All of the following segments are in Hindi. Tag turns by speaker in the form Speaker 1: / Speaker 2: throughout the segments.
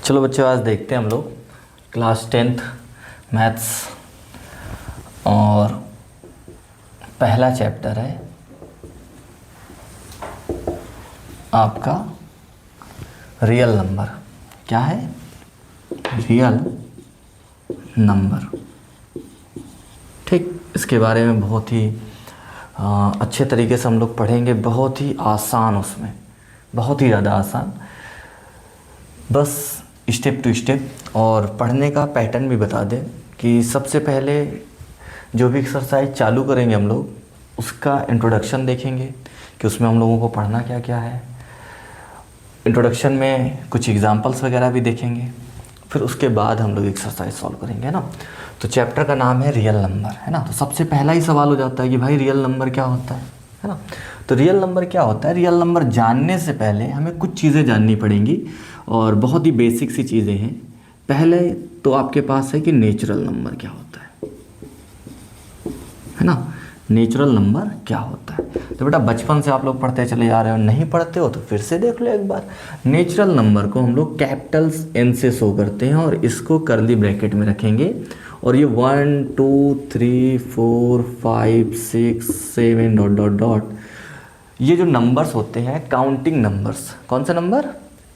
Speaker 1: चलो बच्चों, आज देखते हैं हम लोग क्लास 10th मैथ्स और पहला चैप्टर है आपका रियल नंबर। क्या है? Real number. ठीक, इसके बारे में बहुत ही अच्छे तरीके से हम लोग पढ़ेंगे। बहुत ही आसान, उसमें बहुत ही ज़्यादा आसान, बस स्टेप टू स्टेप। और पढ़ने का पैटर्न भी बता दें कि सबसे पहले जो भी एक्सरसाइज चालू करेंगे हम लोग उसका इंट्रोडक्शन देखेंगे कि उसमें हम लोगों को पढ़ना क्या क्या है। इंट्रोडक्शन में कुछ एग्जांपल्स वगैरह भी देखेंगे, फिर उसके बाद हम लोग एक्सरसाइज सॉल्व करेंगे ना। तो चैप्टर का नाम है रियल नंबर, है ना। तो सबसे पहला ही सवाल हो जाता है कि भाई रियल नंबर क्या होता है ना। तो रियल नंबर क्या होता है? रियल नंबर जानने से पहले हमें कुछ चीज़ें जाननी पड़ेंगी और बहुत ही बेसिक सी चीज़ें हैं। पहले तो आपके पास है कि नेचुरल नंबर क्या होता है ना। नेचुरल नंबर क्या होता है? तो बेटा बचपन से आप लोग पढ़ते चले आ रहे हो, नहीं पढ़ते हो तो फिर से देख लो एक बार। नेचुरल नंबर को हम लोग कैपिटल्स एन से शो करते हैं और इसको कर्ली ब्रैकेट में रखेंगे। और ये 1 2 3 4 5 6 7 डॉट डॉट डॉट, ये जो नंबर्स होते हैं काउंटिंग नंबर्स। कौन से नंबर?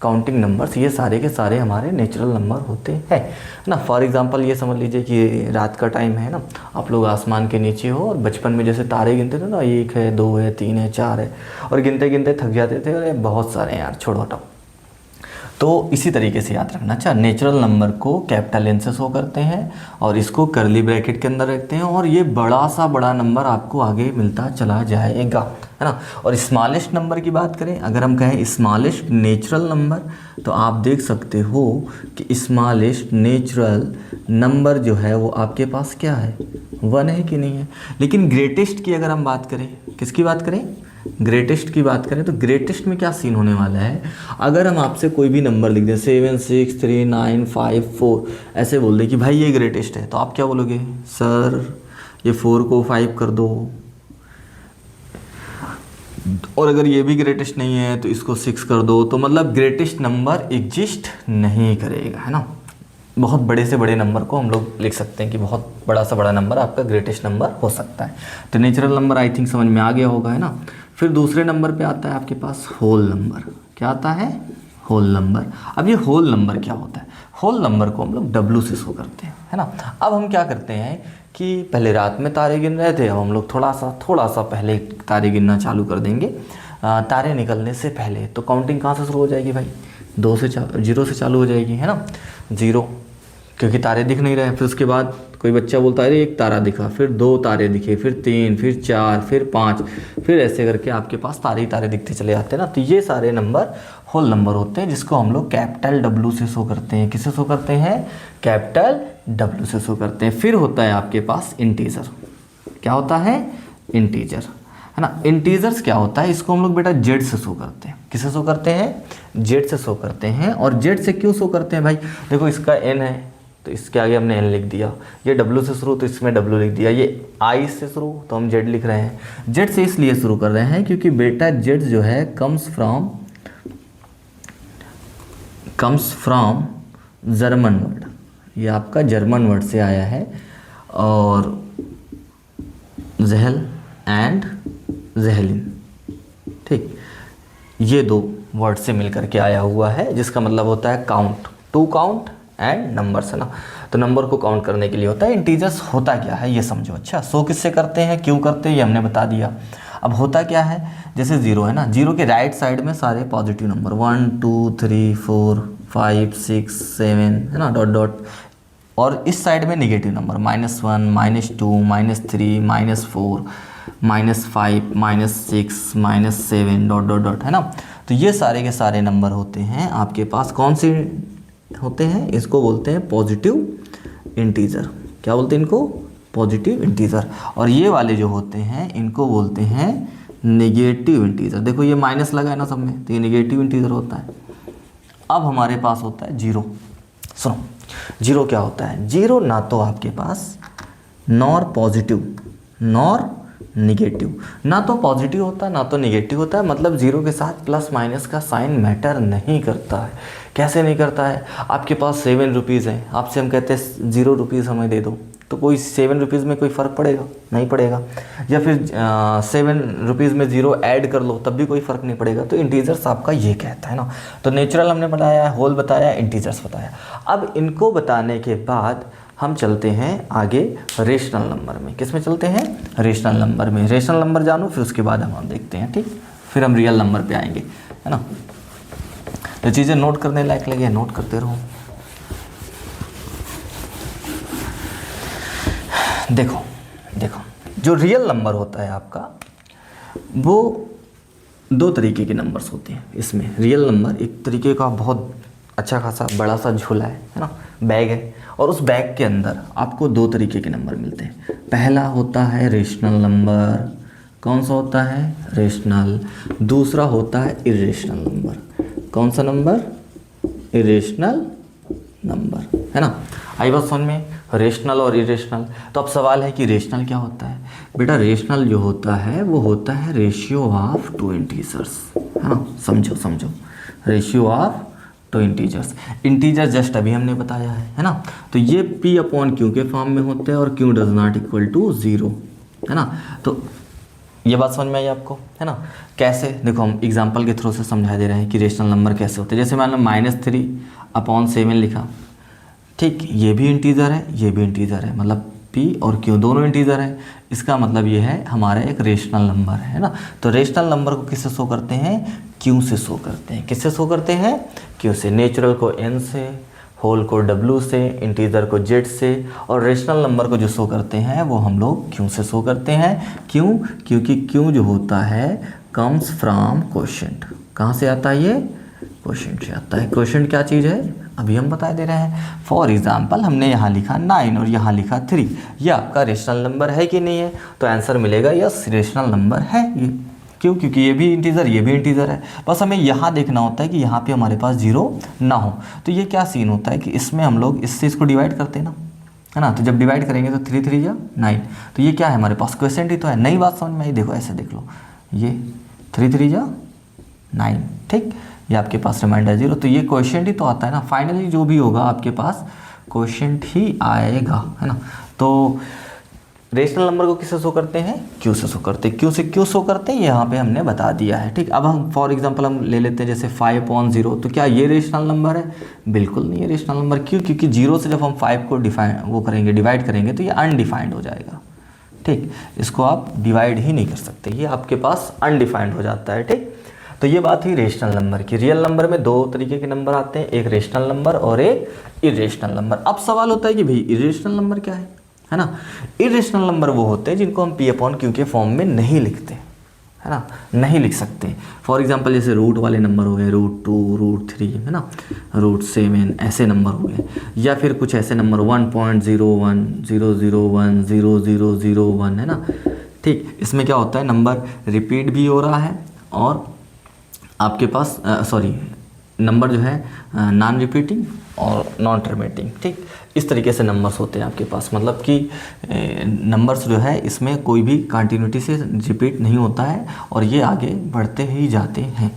Speaker 1: Counting numbers. ये सारे के सारे हमारे नेचुरल नंबर होते हैं ना। फॉर एग्जांपल ये समझ लीजिए कि रात का टाइम है ना, आप लोग आसमान के नीचे हो और बचपन में जैसे तारे गिनते थे ना, 1 है 2 है 3 है 4 है, और गिनते गिनते थक जाते थे, अरे बहुत सारे हैं यार, छोड़ो हटाओ। तो इसी तरीके से याद रखना। अच्छा, नेचुरल नंबर को कैपिटल एन से शो करते हैं और इसको कर्ली ब्रैकेट के अंदर रखते हैं, और ये बड़ा सा बड़ा नंबर आपको आगे मिलता चला जाएगा, है ना। और स्मॉलेस्ट नंबर की बात करें, अगर हम कहें स्मॉलेस्ट नेचुरल नंबर, तो आप देख सकते हो कि स्मॉलेस्ट नेचुरल नंबर जो है वो आपके पास क्या है? 1 है कि नहीं है। लेकिन ग्रेटेस्ट की अगर हम बात करें, किसकी बात करें? ग्रेटेस्ट की बात करें, तो ग्रेटेस्ट में क्या सीन होने वाला है? अगर हम आपसे कोई भी नंबर लिख दें 7 6 3 9 5 4, ऐसे बोल दें कि भाई ये ग्रेटेस्ट है, तो आप क्या बोलोगे? सर ये 4 को 5 कर दो। और अगर ये भी ग्रेटेस्ट नहीं है तो इसको 6 कर दो। तो मतलब ग्रेटेस्ट नंबर एग्जिस्ट नहीं करेगा, है ना। बहुत बड़े से बड़े नंबर को हम लोग लिख सकते हैं कि बहुत बड़ा सा बड़ा नंबर आपका ग्रेटेस्ट नंबर हो सकता है। तो नेचुरल नंबर आई थिंक समझ में आ गया होगा, है ना। फिर दूसरे नंबर पे आता है आपके पास होल नंबर। क्या आता है? Whole number. अब ये होल नंबर क्या होता है? होल नंबर को हम लोग डब्ल्यू से शो करते हैं, है ना। अब हम क्या करते हैं कि पहले रात में तारे गिन रहे थे, अब हम लोग थोड़ा सा पहले तारे गिनना चालू कर देंगे। तारे निकलने से पहले तो काउंटिंग कहाँ से शुरू हो जाएगी भाई? 0 से चालू हो जाएगी, है ना। 0, क्योंकि तारे दिख नहीं रहे। फिर उसके बाद कोई बच्चा बोलता है अरे एक तारा दिखा, फिर 2 तारे दिखे, फिर 3, फिर 4, फिर 5, फिर ऐसे करके आपके पास तारे ही तारे दिखते चले जाते हैं ना। तो ये सारे नंबर होल नंबर होते हैं, जिसको हम लोग कैपिटल डब्ल्यू से शो करते हैं। किससे शो करते हैं? कैपिटल डब्ल्यू से शो करते हैं। फिर होता है आपके पास इंटीजर। क्या होता है? इंटीजर, है ना। इंटीजर्स क्या होता है? इसको हम लोग बेटा जेड से शो करते हैं। किससे शो करते हैं? जेड से शो करते हैं। और जेड से क्यों शो करते हैं भाई? देखो इसका एन है तो इसके आगे हमने एन लिख दिया, ये डब्ल्यू से शुरू तो इसमें डब्ल्यू लिख दिया, ये आई से शुरू तो हम जेड लिख रहे हैं। जेड से इसलिए शुरू कर रहे हैं क्योंकि बेटा जेड जो है कम्स फ्रॉम जर्मन वर्ड। ये आपका जर्मन वर्ड से आया है, और जहल एंड जहलिन, ठीक, ये 2 वर्ड से मिलकर के आया हुआ है, जिसका मतलब होता है count, to count and numbers, है ना। तो नंबर को काउंट करने के लिए होता है। इंटीजर्स होता क्या है ये समझो। अच्छा, शो किससे करते हैं, क्यों करते हैं, ये हमने बता दिया। अब होता क्या है, जैसे 0 है ना, 0 के राइट साइड में सारे पॉजिटिव नंबर 1 2 3 4 5 6 7, है ना, डॉट डॉट। और इस साइड में negative number -1 -2 -3 -4 -5 -6 -7 dot dot dot, है ना। तो ये सारे के सारे नंबर होते हैं आपके पास। कौन से होते हैं? इसको बोलते हैं पॉजिटिव इंटीजर। क्या बोलते हैं इनको? Positive integer. और ये वाले जो होते हैं इनको बोलते हैं नेगेटिव इंटीजर। देखो ये माइनस लगा है ना सब में, तो ये नेगेटिव इंटीजर होता है। अब हमारे पास होता है 0। सुनो, 0 क्या होता है? 0 ना तो आपके पास नॉर पॉजिटिव निगेटिव, ना तो पॉजिटिव होता है ना तो निगेटिव होता है, मतलब जीरो के साथ प्लस माइनस का साइन मैटर नहीं करता है। कैसे नहीं करता है? आपके पास 7 रुपीज़ है, आपसे हम कहते हैं 0 रुपीज़ हमें दे दो, तो कोई 7 रुपीज़ में कोई फ़र्क पड़ेगा? नहीं पड़ेगा। या फिर 7 रुपीज़ में 0 ऐड कर लो तब भी कोई फ़र्क नहीं पड़ेगा। तो इंटीजर्स आपका ये कहता है ना। तो नेचुरल हमने बताया, होल बताया, इंटीजर्स बताया। अब इनको बताने के बाद हम चलते हैं आगे रेशनल नंबर में। किस में चलते हैं? रेशनल नंबर में। रेशनल नंबर जानो, फिर उसके बाद हम देखते हैं, ठीक। फिर हम रियल नंबर पे आएंगे, है ना। जो चीज़ें नोट करने लायक लगे नोट करते रहो। देखो देखो, जो रियल नंबर होता है आपका, वो 2 तरीके के नंबर्स होते हैं इसमें। रियल नंबर एक तरीके का बहुत अच्छा खासा बड़ा सा झोला है ना, बैग है, और उस बैग के अंदर आपको 2 तरीके के नंबर मिलते हैं। पहला होता है रेशनल नंबर। कौन सा होता है? रेशनल। दूसरा होता है इरेशनल नंबर। कौन सा नंबर? इरेशनल नंबर, है ना। आई बात समझ में? रेशनल और इरेशनल। तो अब सवाल है कि रेशनल क्या होता है? बेटा रेशनल जो होता है वो होता है रेशियो ऑफ 2 इंटीजर्स, है ना। समझो समझो, ratio of 2 integers. Integer just अभी हमने बताया है ना। तो ये P अपॉन Q के फॉर्म में होते हैं और Q does not equal to 0, है ना। तो ये बात समझ में आई आपको, है ना। कैसे? देखो हम एग्जांपल के थ्रू से समझा दे रहे हैं कि रेशनल नंबर कैसे होते हैं। जैसे मान लो -3 अपॉन 7 लिखा, ठीक, ये भी इंटीजर है, ये भी इंटीजर है, मतलब P और Q दोनों इंटीजर है। इसका मतलब ये है हमारा एक रेशनल नंबर है ना। तो रेशनल नंबर को किससे शो करते हैं? Q से शो करते हैं। किससे शो करते हैं? Q से। नेचुरल को N से, होल को W से, इंटीजर को Z से, और रेशनल नंबर को जो शो करते हैं वो हम लोग Q से शो करते हैं। क्यों? क्योंकि Q जो होता है कम्स फ्रॉम क्वोशिएंट। कहाँ से आता है ये? क्वोशिएंट से आता है। क्वोशिएंट क्या चीज़ है? अभी हम बता दे रहे हैं। फॉर एग्जाम्पल हमने यहाँ लिखा 9 और यहाँ लिखा 3, ये आपका रेशनल नंबर है कि नहीं है? तो आंसर मिलेगा यस, रेशनल नंबर है ये। क्यों? क्योंकि ये भी इंटीजर, ये भी इंटीजर है। बस हमें यहाँ देखना होता है कि यहाँ पे हमारे पास 0 ना हो। तो ये क्या सीन होता है कि इसमें हम लोग इससे इसको डिवाइड करते हैं ना, है ना। तो जब डिवाइड करेंगे तो 3 3 या 9, तो ये क्या है हमारे पास? क्वोशिएंट ही तो है। नई बात समझ में आई? देखो ऐसे देख लो, ये 3 3 या 9, ठीक, ये आपके पास रिमाइंडर 0, तो ये क्वोशिएंट ही तो आता है ना। फाइनली जो भी होगा आपके पास क्वोशिएंट ही आएगा, है ना। तो रेशनल नंबर को किससे शो करते हैं? Q से शो करते हैं। Q से क्यों शो करते हैं यहाँ पे हमने बता दिया है, ठीक। अब हम फॉर एग्जांपल हम ले लेते हैं जैसे 5/0, तो क्या ये रेशनल नंबर है? बिल्कुल नहीं है रेशनल नंबर। क्यों? क्योंकि 0 से जब हम 5 को डिवाइड करेंगे तो ये अनडिफाइंड हो जाएगा, ठीक। इसको आप डिवाइड ही नहीं कर सकते, ये आपके पास अनडिफाइंड हो जाता है, ठीक। तो ये बात ही रेशनल नंबर की। रियल नंबर में 2 तरीके के नंबर आते हैं, एक रेशनल नंबर और एक इरेशनल नंबर। अब सवाल होता है कि भाई इरेशनल नंबर क्या है ना। इरेशनल नंबर वो होते हैं जिनको हम P अपॉन Q के फॉर्म में नहीं लिखते, है ना, नहीं लिख सकते। फॉर एग्जांपल जैसे रूट वाले नंबर हो गए, √2, √3, है ना, √7, ऐसे नंबर हो गए। या फिर कुछ ऐसे नंबर 1.01, 001, 0001, है ना, ठीक। इसमें क्या होता है, नंबर रिपीट भी हो रहा है और आपके पास नंबर जो है नॉन रिपीटिंग और नॉन टर्मिनेटिंग, ठीक। इस तरीके से नंबर्स होते हैं आपके पास, मतलब कि नंबर्स जो है इसमें कोई भी कंटिन्यूटी से रिपीट नहीं होता है और ये आगे बढ़ते ही जाते हैं,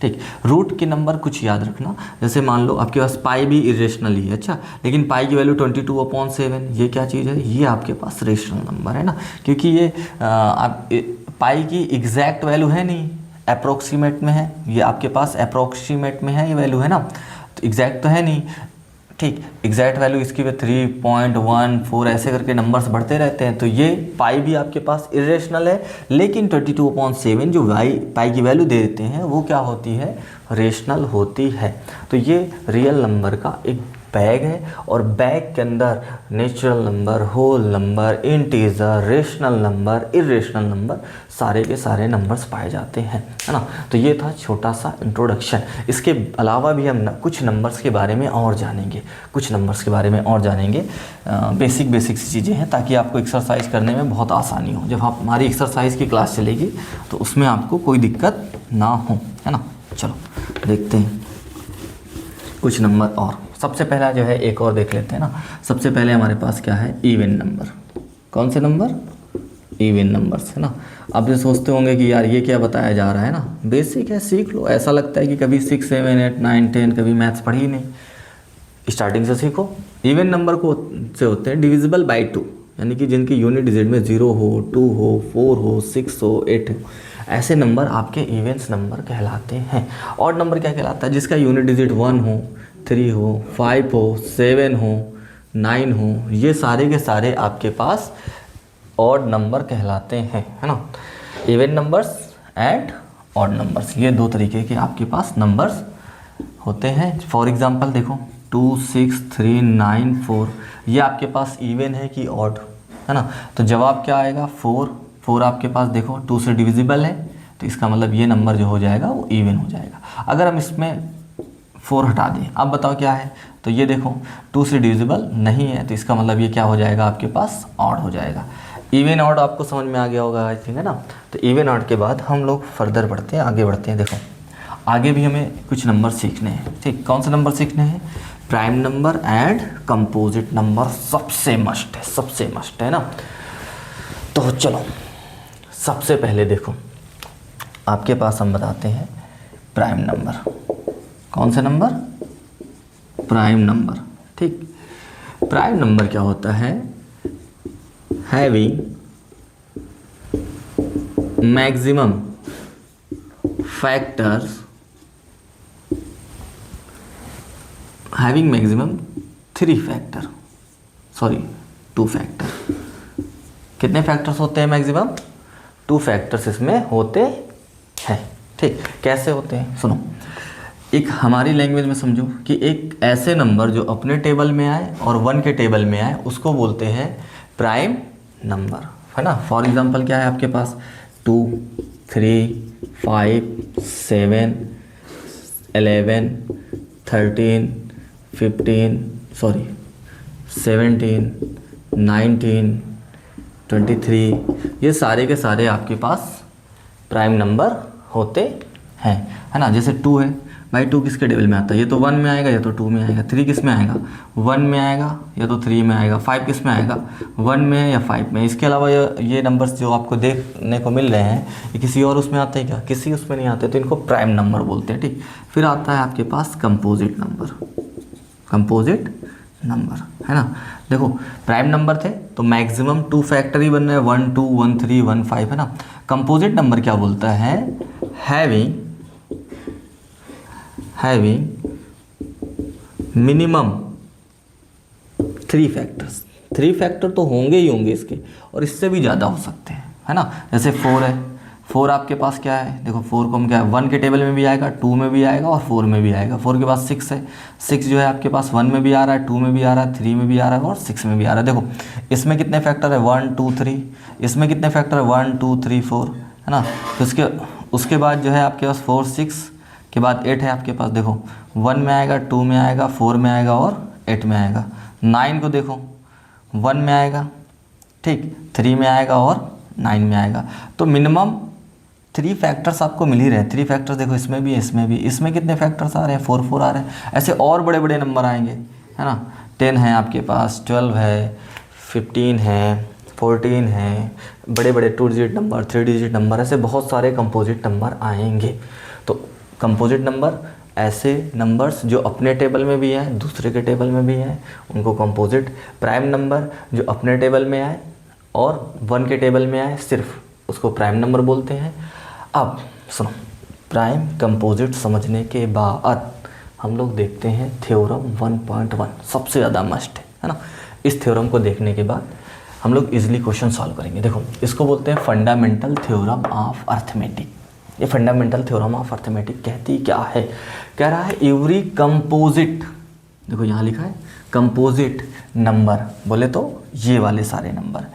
Speaker 1: ठीक। रूट के नंबर कुछ याद रखना, जैसे मान लो आपके पास पाई भी इरेशनल ही है, अच्छा, लेकिन पाई की वैल्यू 22/7, ये क्या चीज़ है? ये आपके पास रेशनल नंबर है ना, क्योंकि ये पाई की एग्जैक्ट वैल्यू है नहीं, अप्रोक्सीमेट में है, ये आपके पास अप्रोक्सीमेट में है ये वैल्यू, है ना। तो एग्जैक्ट तो है नहीं, ठीक। एग्जैक्ट वैल्यू इसकी 3.14 ऐसे करके नंबर्स बढ़ते रहते हैं। तो ये पाई भी आपके पास इरेशनल है, लेकिन 22/7 जो पाई की वैल्यू दे देते हैं वो क्या होती है? रेशनल होती है। तो ये रियल नंबर का एक बैग है और बैग के अंदर natural number, whole number, integer, rational number, irrational number, सारे के सारे नंबर्स पाए जाते हैं, है ना। तो ये था छोटा सा इंट्रोडक्शन। इसके अलावा भी हम कुछ नंबर्स के बारे में और जानेंगे, बेसिक सी चीज़ें हैं, ताकि आपको एक्सरसाइज करने में बहुत आसानी हो। जब आप हमारी एक्सरसाइज की क्लास चलेगी तो उसमें आपको कोई दिक्कत ना हो, है ना। चलो देखते हैं कुछ नंबर और। सबसे पहला जो है एक और देख लेते हैं ना। सबसे पहले हमारे पास क्या है? Even number. कौन से नंबर? इवन नंबर्स, है ना। आप ये सोचते होंगे कि यार ये क्या बताया जा रहा है ना, बेसिक है, सीख लो। ऐसा लगता है कि कभी 6 7 8 9 10 कभी मैथ्स पढ़ी ही नहीं, स्टार्टिंग से सीखो। इवन नंबर को से होते हैं डिविजिबल बाई 2, यानी कि जिनकी यूनिट डिजिट में 0 हो, 2 हो, 4 हो, 6 हो, 8 हो, ऐसे नंबर आपके इवेंट्स नंबर कहलाते हैं। ऑड नंबर क्या कहलाता है? जिसका यूनिट डिजिट 1 हो, 3 हो, 5 हो, 7 हो, 9 हो, ये सारे के सारे आपके पास ऑड नंबर कहलाते हैं, है ना। Even numbers and odd numbers, ये दो तरीके के आपके पास नंबर्स होते हैं। फॉर एग्जांपल देखो 2 6 3 9 4, ये आपके पास इवन है कि ऑड, है ना। तो जवाब क्या आएगा? 4 आपके पास देखो 2 से डिविजिबल है, तो इसका मतलब ये नंबर जो हो जाएगा वो इवन हो जाएगा। अगर हम इसमें 4 हटा दें, अब बताओ क्या है? तो ये देखो 2 से डिविजिबल नहीं है, तो इसका मतलब ये क्या हो जाएगा? आपके पास ऑड हो जाएगा। इवन ऑड आपको समझ में आ गया होगा आई थिंक, है ना। तो इवन ऑड के बाद हम लोग फर्दर बढ़ते हैं, आगे बढ़ते हैं। देखो आगे भी हमें कुछ नंबर सीखने हैं, ठीक। कौन से नंबर सीखने हैं? Prime number and composite number, सबसे मस्ट है, सबसे मस्ट है ना। तो चलो सबसे पहले देखो आपके पास हम बताते हैं प्राइम नंबर। कौन से नंबर? प्राइम नंबर, ठीक। प्राइम नंबर क्या होता है? Having maximum factors, having maximum 3 factor, sorry 2 factor. कितने फैक्टर्स होते हैं मैक्सिमम? 2 फैक्टर्स इसमें होते हैं, ठीक। कैसे होते हैं सुनो, एक हमारी लैंग्वेज में समझो कि एक ऐसे नंबर जो अपने टेबल में आए और 1 के टेबल में आए उसको बोलते हैं प्राइम नंबर, है ना। फॉर एग्जांपल क्या है आपके पास? 2 3 5 7 11 13 15 सॉरी 17 19 23, ये सारे के सारे आपके पास प्राइम नंबर होते हैं, है ना। जैसे 2 है भाई, 2 किसके टेबल में आता है? ये तो 1 में आएगा या तो 2 में आएगा। 3 किस में आएगा? 1 में आएगा या तो 3 में आएगा। 5 किस में आएगा? 1 में या 5 में। इसके अलावा ये नंबर्स जो आपको देखने को मिल रहे हैं ये किसी और उसमें आते हैं क्या? किसी उसमें नहीं आते, तो इनको प्राइम नंबर बोलते हैं, ठीक। फिर आता है आपके पास कंपोजिट नंबर, कंपोजिट नंबर, है ना। देखो प्राइम नंबर थे तो मैक्सिमम 2 फैक्टर ही बन रहे हैं, 1 2 1 3 1 5, है ना। कंपोजिट नंबर क्या बोलता है? Having minimum 3 factors. 3 फैक्टर तो होंगे ही होंगे इसके, और इससे भी ज़्यादा हो सकते हैं, है ना। जैसे 4 है, 4 आपके पास क्या है? देखो 4 को हम क्या है, 1 के टेबल में भी आएगा, 2 में भी आएगा और 4 में भी आएगा। 4 के बाद 6 है, 6 जो है आपके पास 1 में भी आ रहा है, 2 में भी आ रहा है, 3 में भी आ रहा है और 6 में भी आ रहा है। देखो इसमें कितने फैक्टर है? 1 2 3। इसमें कितने फैक्टर है? 1 2 3 4, है ना। तो उसके बाद जो है आपके पास 4 6 के बाद 8 है आपके पास। देखो 1 में आएगा, 2 में आएगा, 4 में आएगा और 8 में आएगा। 9 को देखो 1 में आएगा, ठीक, 3 में आएगा और 9 में आएगा। तो मिनिमम 3 फैक्टर्स आपको मिल ही रहे हैं। 3 फैक्टर्स देखो इसमें भी, इसमें भी। इसमें कितने फैक्टर्स आ रहे हैं? 4 4 आ रहे हैं। ऐसे और बड़े बड़े नंबर आएंगे, है ना। 10 है आपके पास, 12 है, 15 है, 14 है, बड़े बड़े 2 डिजिट नंबर, 3 डिजिट नंबर, ऐसे बहुत सारे कंपोजिट नंबर आएंगे। तो कंपोजिट नंबर ऐसे नंबर्स जो अपने टेबल में भी हैं, दूसरे के टेबल में भी हैं, उनको कंपोजिट। प्राइम नंबर जो अपने टेबल में आए और 1 के टेबल में आए सिर्फ, उसको प्राइम नंबर बोलते हैं। अब सुनो, प्राइम कंपोजिट समझने के बाद हम लोग देखते हैं थ्योरम 1.1, सबसे ज़्यादा मस्ट है ना। इस थ्योरम को देखने के बाद हम लोग इजीली क्वेश्चन सॉल्व करेंगे। देखो इसको बोलते हैं फंडामेंटल थ्योरम ऑफ अर्थमेटिक। ये फंडामेंटल थ्योरम ऑफ अर्थमेटिक कहती क्या है? कह रहा है एवरी कंपोजिट, देखो यहाँ लिखा है कंपोजिट नंबर, बोले तो ये वाले सारे नंबर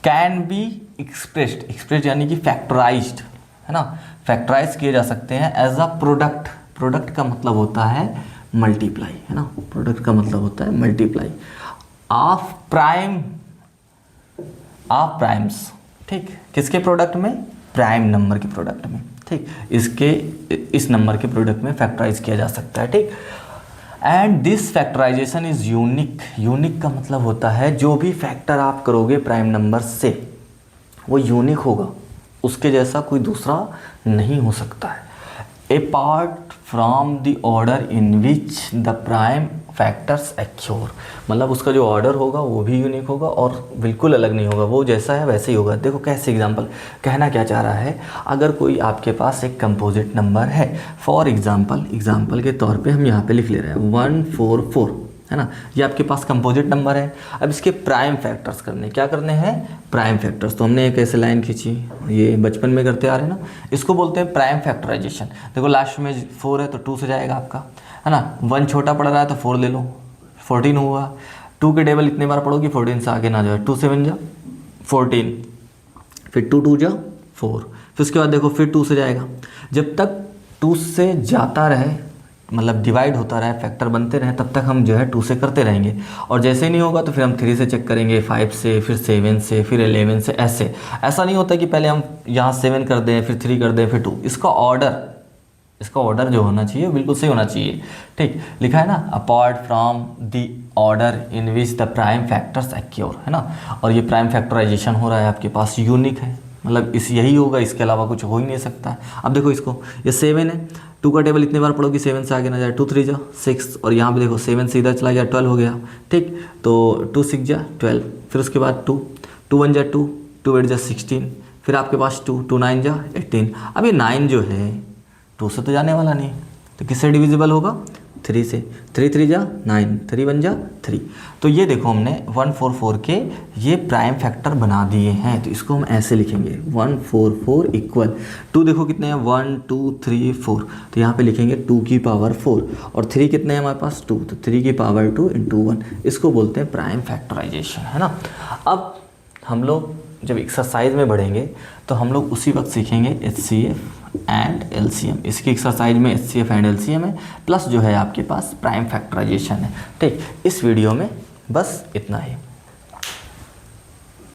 Speaker 1: कैन बी एक्सप्रेस्ड यानी कि फैक्टराइज्ड, है ना, फैक्टराइज किए जा सकते हैं एज अ प्रोडक्ट। प्रोडक्ट का मतलब होता है मल्टीप्लाई, है ना। प्रोडक्ट का मतलब होता है मल्टीप्लाई ऑफ प्राइम्स, ठीक। किसके प्रोडक्ट में? प्राइम नंबर के प्रोडक्ट में, ठीक। इस नंबर के प्रोडक्ट में फैक्टराइज किया जा सकता है, ठीक। And this factorisation is unique. Unique का मतलब होता है जो भी फैक्टर आप करोगे प्राइम नंबर से वो यूनिक होगा, उसके जैसा कोई दूसरा नहीं हो सकता है। Apart from the order in which the prime factors accrue, मतलब उसका जो ऑर्डर होगा वो भी यूनिक होगा और बिल्कुल अलग नहीं होगा, वो जैसा है वैसे ही होगा। देखो कैसे एग्जांपल, कहना क्या चाह रहा है, अगर कोई आपके पास एक कंपोजिट नंबर है, फॉर एग्जांपल के तौर पे हम यहाँ पे लिख ले रहे हैं 144, है ना, ये आपके पास कंपोजिट नंबर है। अब इसके प्राइम फैक्टर्स करने, क्या करने हैं, प्राइम फैक्टर्स। तो हमने एक ऐसे लाइन खींची, ये बचपन में करते आ रहे हैं ना, इसको बोलते हैं प्राइम फैक्टराइजेशन। देखो लास्ट में 4 है तो 2 से जाएगा आपका, है ना, 1 छोटा पड़ रहा है तो 4 ले लो, 14 हुआ। 2 के टेबल इतने बार पढ़ोगी 14 से आगे ना जाए, 2 7 जा 14, फिर 2 2 जा 4, फिर उसके बाद देखो फिर 2 से जाएगा। जब तक 2 से जाता रहे, मतलब डिवाइड होता रहे, फैक्टर बनते रहे, तब तक हम जो है 2 से करते रहेंगे। और जैसे ही नहीं होगा तो फिर हम 3 से चेक करेंगे, 5 से, फिर 7 से, फिर 11 से, ऐसे। ऐसा नहीं होता कि पहले हम यहाँ 7 कर दें, फिर 3 कर दें, फिर 2। इसका ऑर्डर जो होना चाहिए बिल्कुल सही होना चाहिए। ठीक लिखा है ना, apart from the order in which the prime factors accrue, है ना। और ये प्राइम फैक्टराइजेशन हो रहा है आपके पास, यूनिक है, मतलब इस यही होगा, इसके अलावा कुछ हो ही नहीं सकता है। अब देखो इसको, ये 7 है, 2 का टेबल इतने बार पढ़ोगी 7 से आगे ना जाए, 2 3 जा 6, और यहाँ पे देखो 7 से इधर चला गया 12 हो गया। ठीक, तो 2 6 जा 12, फिर उसके बाद 2 2 1 जा 2 2 8 जा 16, फिर आपके पास 2 2 9 जा 18। अब ये 9 जो है 2 से तो जाने वाला नहीं, तो किससे डिविजिबल होगा, 3 से। 3 3 जा 9, 3 1 जा 3। तो ये देखो हमने 144 के ये प्राइम फैक्टर बना दिए हैं, तो इसको हम ऐसे लिखेंगे 144 इक्वल 2, देखो कितने हैं 1 2 3 4, तो यहाँ पे लिखेंगे 2 की पावर 4, और 3 कितने हैं हमारे पास 2, तो 3 की पावर 2 इंटू 1, इसको बोलते हैं प्राइम फैक्टराइजेशन, है ना। अब हम लोग जब एक्सरसाइज में बढ़ेंगे तो हम लोग उसी वक्त सीखेंगे HCF एंड LCM। इसकी एक्सरसाइज में HCF एंड LCM है, प्लस जो है आपके पास प्राइम फैक्टराइजेशन है। ठीक, इस वीडियो में बस इतना ही।